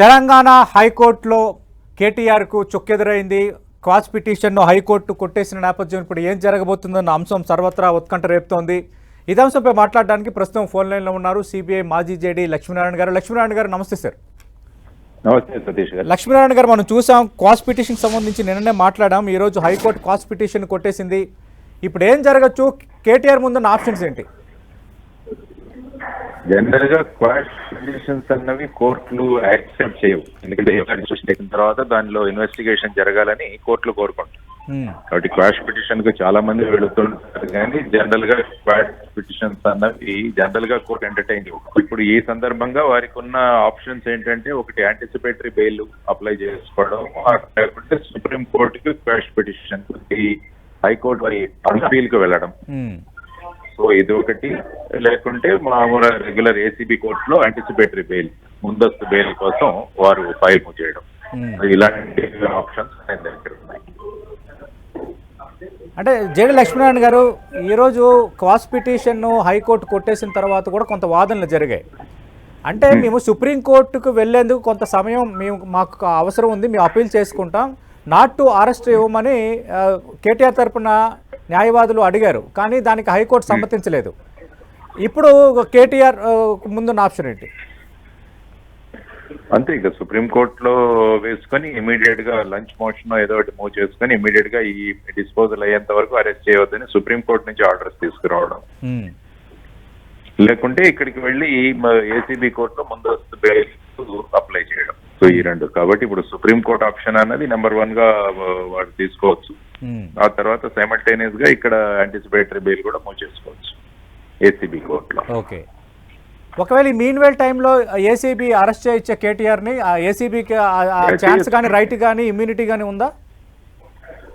తెలంగాణ హైకోర్టులో కేటీఆర్కు చుక్కెదురైంది. క్వాష్ పిటిషన్ను హైకోర్టు కొట్టేసిన నేపథ్యం ఇప్పుడు ఏం జరగబోతుందన్న అంశం సర్వత్రా ఉత్కంఠ రేపుతోంది. ఇదే అంశంపై మాట్లాడడానికి ప్రస్తుతం ఫోన్ లైన్లో ఉన్నారు సిబిఐ మాజీ జేడీ లక్ష్మీనారాయణ గారు. లక్ష్మీనారాయణ గారు నమస్తే సార్. నమస్తే సతీష్ గారు. లక్ష్మీనారాయణ గారు, మనం చూసాం క్వాష్ పిటిషన్ సంబంధించి నిన్ననే మాట్లాడాం. ఈరోజు హైకోర్టు క్వాష్ పిటిషన్ కొట్టేసింది. ఇప్పుడు ఏం జరగచ్చు? కేటీఆర్ ముందున్న ఆప్షన్స్ ఏంటి? జనరల్ గా క్వాష్ పిటిషన్స్ అన్నవి కోర్టులు యాక్సెప్ట్ చేయవు. ఎందుకంటే చేసిన తర్వాత దానిలో ఇన్వెస్టిగేషన్ జరగాలని కోర్టులు కోరుకుంటారు. కాబట్టి క్వాష్ పిటిషన్ కు చాలా మంది వెళుతుంటారు, కానీ జనరల్ గా క్వాష్ పిటిషన్స్ అన్నవి జనరల్ గా కోర్టు ఎంటర్టైన్ చేయవు. ఇప్పుడు ఈ సందర్భంగా వారికి ఉన్న ఆప్షన్స్ ఏంటంటే, ఒకటి యాంటిసిపేటరీ బెయిల్ అప్లై చేసుకోవడం, లేకుంటే సుప్రీం కోర్టుకి క్వాష్ పిటిషన్ హైకోర్టు వారి అపీల్ కు వెళ్ళడం. సో ఇది ఒకటి, లేకుంటే మామూలు రెగ్యులర్ ఏసీబీ కోర్టులో యాంటిసిపేటరీ బెయిల్, ముందస్తు బెయిల్ కోసం వారు ఫైల్ మూవ్ చేయడం. ఇలాంటి ఆప్షన్స్ దగ్గర ఉన్నాయి. అంటే జేడీ లక్ష్మీనారాయణ గారు, ఈరోజు క్వాష్ పిటిషన్ను హైకోర్టు కొట్టేసిన తర్వాత కూడా కొంత వాదనలు జరిగాయి. అంటే మేము సుప్రీంకోర్టుకు వెళ్లేందుకు కొంత సమయం మాకు అవసరం ఉంది, మేము అప్పీల్ చేసుకుంటాం, నాట్ టు అరెస్ట్ ఇవ్వమని కేటీఆర్ తరపున న్యాయవాదులు అడిగారు. కానీ దానికి హైకోర్టు సమ్మతించలేదు. ఇప్పుడు కేటీఆర్ ముందున్న ఆప్షన్ ఏంటి? అంతే, ఇక సుప్రీంకోర్టులో వేసుకొని ఇమీడియట్ గా లంచ్ మోషన్ ఏదో ఒకటి మూవ్ చేసుకుని ఇమీడియట్ గా ఈ డిస్పోజల్ అయ్యేంత వరకు అరెస్ట్ చేయవద్దని సుప్రీంకోర్టు నుంచి ఆర్డర్స్ తీసుకురావడం, లేకుంటే ఇక్కడికి వెళ్ళి ఏసీబీ కోర్టులో ముందస్తు బెయిల్ అప్లై చేయడం. సో ఈ రెండు. కాబట్టి ఇప్పుడు సుప్రీంకోర్టు ఆప్షన్ అన్నది నెంబర్ 1 గా వాడు తీసుకోవచ్చు. ఆ తర్వాత సైమల్టేనియస్ గా ఇక్కడ యాంటిసిపేటరీ బెయిల్ కూడా మూవ్ చేసుకోవచ్చు ఏసీబీ కోర్టులో. ఓకే, ఒకవేళ ఈ మీన్వేల్ టైంలో ఏసీబీ అరెస్ట్ చేయొచ్చే కేటీఆర్ని? ఏసీబీకి ఛాన్స్ కానీ, రైట్ కానీ, ఇమ్యూనిటీ కానీ ఉందా?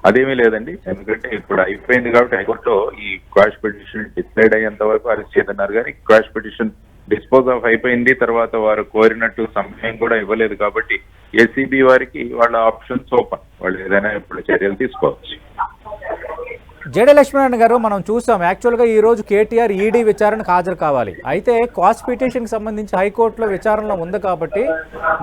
అదేమీ లేదండి. ఎందుకంటే ఇప్పుడు అయిపోయింది కాబట్టి హైకోర్టులో ఈ క్వాష్ పిటిషన్ డిసైడ్ అయ్యేంత వరకు అరెస్ట్ చేయదన్నారు. కానీ క్వాష్ పిటిషన్ డిస్పోజ్ ఆఫ్ అయిపోయింది, తర్వాత వారు కోరినట్టు సమయం కూడా ఇవ్వలేదు. కాబట్టి ఏసీబీ వారికి వాళ్ళ ఆప్షన్స్ ఓపెన్, వాళ్ళు ఏదైనా ఇప్పుడు చర్యలు తీసుకోవచ్చు. జేడీ లక్ష్మీనారాయణ గారు, మనం చూసాం యాక్చువల్గా ఈరోజు కేటీఆర్ ఈడీ విచారణకు హాజరు కావాలి. అయితే క్వాష్ పిటిషన్కి సంబంధించి హైకోర్టులో విచారణలో ఉంది కాబట్టి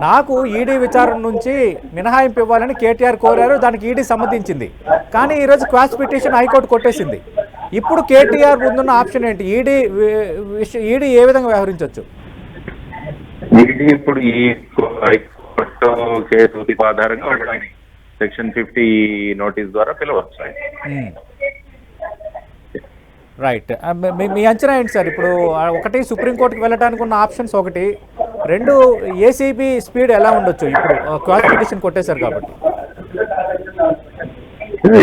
నాకు ఈడీ విచారణ నుంచి మినహాయింపు ఇవ్వాలని కేటీఆర్ కోరారు. దానికి ఈడీ సమ్మతించింది. కానీ ఈరోజు క్వాష్ పిటిషన్ హైకోర్టు కొట్టేసింది. ఇప్పుడు కేటీఆర్ ముందున్న ఆప్షన్ ఏంటి? ఈడీ ఏ విధంగా వ్యవహరించవచ్చు? ఈడీ ఇప్పుడు ఈ హైకోర్టు కేసు ఆధారంగా సెక్షన్ 50 నోటీస్ ద్వారా పిలవచ్చు. రైట్, మీ అంచనా ఏంటి సార్? ఇప్పుడు ఒకటి సుప్రీంకోర్టుకి వెళ్ళడానికి ఉన్న ఆప్షన్స్, ఒకటి రెండు ఏసీబీ స్పీడ్ ఎలా ఉండొచ్చు ఇప్పుడు క్వాష్ పిటిషన్ కొట్టేశారు కాబట్టి?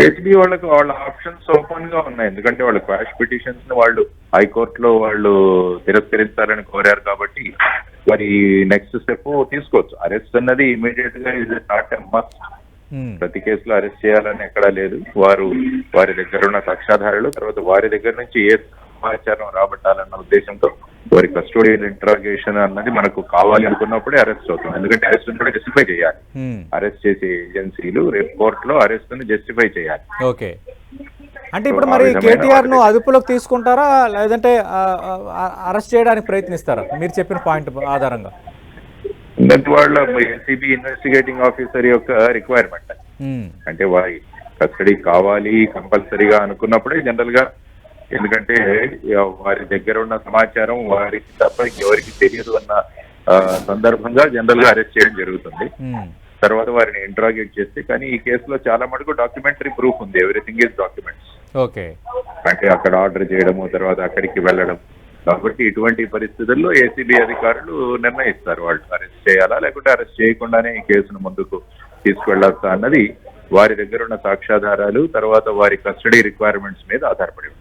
ఏసీబీ వాళ్ళకి వాళ్ళ ఆప్షన్స్ ఓపెన్ గా ఉన్నాయి. ఎందుకంటే వాళ్ళ క్వాష్ పిటిషన్స్ ని వాళ్ళు హైకోర్టులో వాళ్ళు తిరస్కరించాలని కోరారు కాబట్టి మరి నెక్స్ట్ స్టెప్ తీసుకోవచ్చు. అరెస్ట్ అన్నది ఇమీడియట్ గా ఇస్ నాట్ ఎ మస్ట్. ప్రతి కేసులో అరెస్ట్ చేయాలని ఎక్కడా లేదు. వారి దగ్గర ఉన్న సాక్ష్యాధారాలు, తర్వాత వారి దగ్గర నుంచి ఏ సమాచారం రాబట్టాలన్న ఉద్దేశంతో వారి కస్టోడియల్ ఇంట్రాగేషన్ అన్నది మనకు కావాలి అనుకున్నప్పుడే అరెస్ట్ అవుతుంది. ఎందుకంటే అరెస్ట్ కూడా జస్టిఫై చేయాలి. అరెస్ట్ చేసే ఏజెన్సీలు రేపు కోర్టులో అరెస్ట్ ని జస్టిఫై చేయాలి. ఓకే, అంటే ఇప్పుడు మరి కేటీఆర్ ను అదుపులోకి తీసుకుంటారా, లేదంటే అరెస్ట్ చేయడానికి ప్రయత్నిస్తారా? మీరు చెప్పిన పాయింట్ ఆధారంగా వాళ్ళ ఏసీబీ ఇన్వెస్టిగేటింగ్ ఆఫీసర్ యొక్క రిక్వైర్మెంట్. అంటే వారి కస్టడీ కావాలి కంపల్సరీగా అనుకున్నప్పుడే జనరల్ గా, ఎందుకంటే వారి దగ్గర ఉన్న సమాచారం వారికి తప్ప ఎవరికి తెలియదు అన్న సందర్భంగా జనరల్ గా అరెస్ట్ చేయడం జరుగుతుంది. తర్వాత వారిని ఇంట్రాగేట్ చేస్తే, కానీ ఈ కేసులో చాలా మటుకు డాక్యుమెంటరీ ప్రూఫ్ ఉంది. Everything is documents. ఓకే, అంటే అక్కడ ఆర్డర్ చేయడము, తర్వాత అక్కడికి వెళ్ళడం. కాబట్టి ఇటువంటి పరిస్థితుల్లో ఏసీబీ అధికారులు నిర్ణయిస్తారు వాళ్ళు అరెస్ట్ చేయాలా లేకుంటే అరెస్ట్ చేయకుండానే ఈ కేసును ముందుకు తీసుకువెళ్లాల్సా అన్నది వారి దగ్గర ఉన్న సాక్ష్యాధారాలు, తర్వాత వారి కస్టడీ రిక్వైర్మెంట్స్ మీద ఆధారపడి ఉంటుంది.